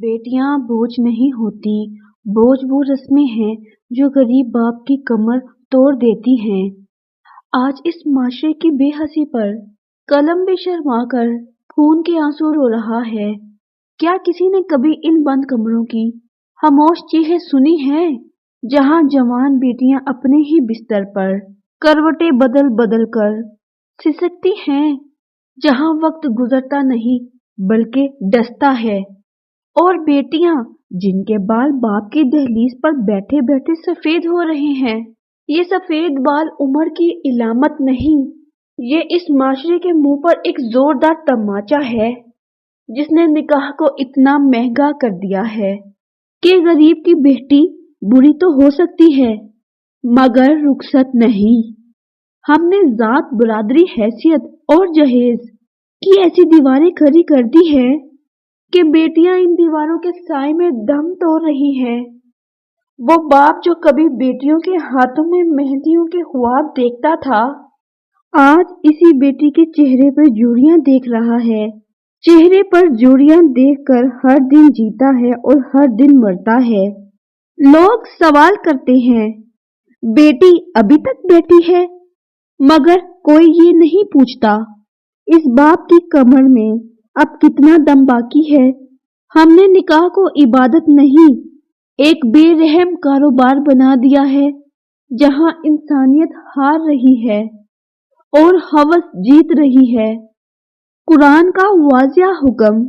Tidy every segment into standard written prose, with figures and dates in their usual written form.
बेटियां बोझ नहीं होती, बोझ वो रस्में हैं जो गरीब बाप की कमर तोड़ देती हैं। आज इस माशरे की बेहसी पर कलम भी शर्मा कर खून के आंसू रो रहा है। क्या किसी ने कभी इन बंद कमरों की खामोश चीखें सुनी हैं, जहां जवान बेटियां अपने ही बिस्तर पर करवटें बदल बदल कर सिसकती हैं, जहां वक्त गुजरता नहीं बल्कि डसता है, और बेटियां जिनके बाल बाप की दहलीज पर बैठे बैठे सफेद हो रहे हैं। ये सफेद बाल उम्र की इलामत नहीं, ये इस माशरे के मुंह पर एक जोरदार तमाचा है जिसने निकाह को इतना महंगा कर दिया है कि गरीब की बेटी बुरी तो हो सकती है मगर रुखसत नहीं। हमने जात, बरादरी, हैसियत और जहेज की ऐसी दीवारें खड़ी कर दी है कि बेटियां इन दीवारों के साए में दम तोड़ रही हैं। वो बाप जो कभी बेटियों के हाथों में मेहंदियों के ख्वाब देखता था, आज इसी बेटी के चेहरे पर जोड़ियां देख रहा है। चेहरे पर जोड़ियां देखकर हर दिन जीता है और हर दिन मरता है। लोग सवाल करते हैं, बेटी अभी तक बेटी है, मगर कोई ये नहीं पूछता इस बाप की कमर में अब कितना दम बाकी है। हमने निकाह को इबादत नहीं, एक बेरहम कारोबार बना दिया है, जहां इंसानियत हार रही है और हवस जीत रही है। कुरान का वाज़िह हुक्म,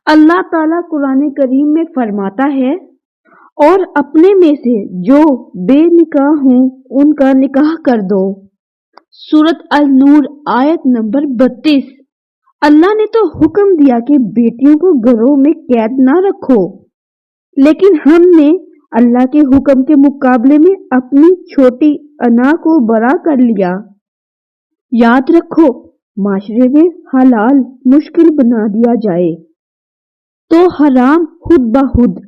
अल्लाह ताला कुरान करीम में फरमाता है, और अपने में से जो बेनिकाह हों उनका निकाह कर दो। सूरत अल-नूर आयत नंबर 32। अल्लाह ने तो हुक्म दिया कि बेटियों को घरों में कैद ना रखो, लेकिन हमने अल्लाह के हुक्म के मुकाबले में अपनी छोटी अना को बड़ा कर लिया। याद रखो, माशरे में हलाल मुश्किल बना दिया जाए तो हराम खुद ब खुद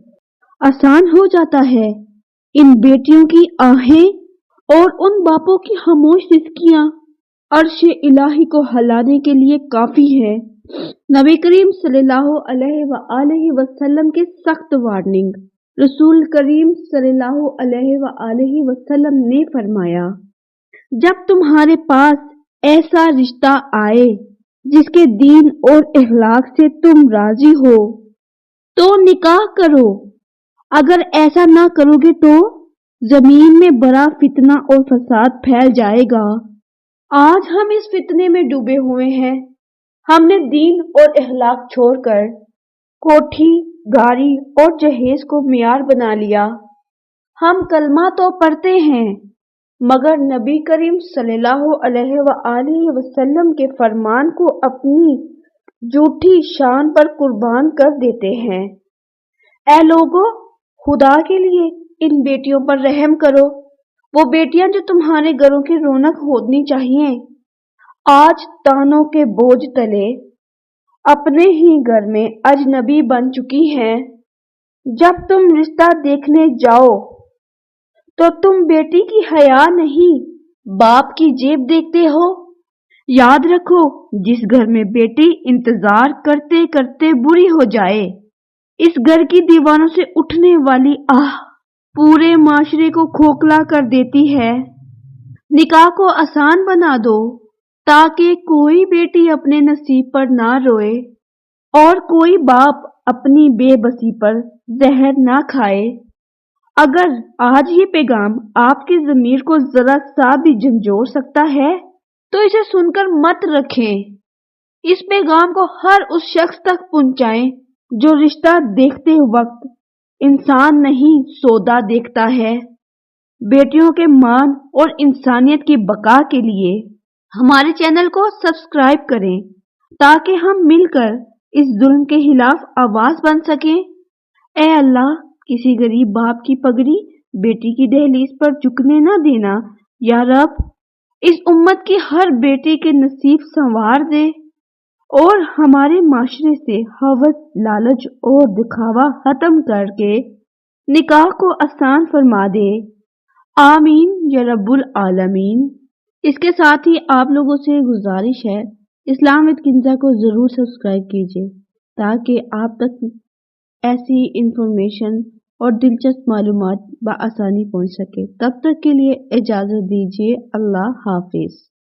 आसान हो जाता है। इन बेटियों की आहें और उन बापों की खामोश सिसकियां अर्श इलाही को हिलाने के लिए काफी है। नबी करीम सल्लल्लाहु अलैहि वसल्लम की सख्त वार्निंग। रसूल करीम सल्लल्लाहु अलैहि वसल्लम ने फरमाया, जब तुम्हारे पास ऐसा रिश्ता आए जिसके दीन और अखलाक से तुम राजी हो तो निकाह करो, अगर ऐसा ना करोगे तो जमीन में बड़ा फितना और फसाद फैल जाएगा। आज हम इस फितने में डूबे हुए हैं। हमने दीन और अखलाक छोड़कर कोठी, गाड़ी और जहेज को मियार बना लिया। हम कलमा तो पढ़ते हैं मगर नबी करीम सल्लल्लाहु अलैहि वसल्लम के फरमान को अपनी झूठी शान पर कुर्बान कर देते हैं। ऐ लोगों, खुदा के लिए इन बेटियों पर रहम करो। वो बेटियां जो तुम्हारे घरों की रौनक होनी चाहिए, आज तानों के बोझ तले अपने ही घर में अजनबी बन चुकी हैं। जब तुम रिश्ता देखने जाओ तो तुम बेटी की हया नहीं, बाप की जेब देखते हो। याद रखो, जिस घर में बेटी इंतजार करते करते बुरी हो जाए, इस घर की दीवारों से उठने वाली आह पूरे माशरे को खोखला कर देती है। निकाह को आसान बना दो ताकि कोई बेटी अपने नसीब पर ना रोए और कोई बाप अपनी बेबसी पर जहर ना खाए। अगर आज ये पैगाम आपकी ज़मीर को जरा सा भी झंझोर सकता है तो इसे सुनकर मत रखें। इस पैगाम को हर उस शख्स तक पहुंचाएं जो रिश्ता देखते वक्त इंसान नहीं सौदा देखता है। बेटियों के मान और इंसानियत की बका के लिए हमारे चैनल को सब्सक्राइब करें ताकि हम मिलकर इस जुल्म के खिलाफ आवाज बन सकें। ऐ अल्लाह, किसी गरीब बाप की पगड़ी बेटी की दहलीज पर झुकने न देना। या रब, इस उम्मत की हर बेटी के नसीब संवार दे और हमारे माशरे से हवस, लालच और दिखावा खत्म करके निकाह को आसान फरमा दे। आमीन या रब्बुल आलमीन। इसके साथ ही आप लोगों से गुजारिश है, इस्लाम विद किंजा को जरूर सब्सक्राइब कीजिए ताकि आप तक ایسی انفارمیشن اور دلچسپ معلومات بآسانی پہنچ سکے۔ تب تک کے لیے اجازت دیجیے۔ اللہ حافظ۔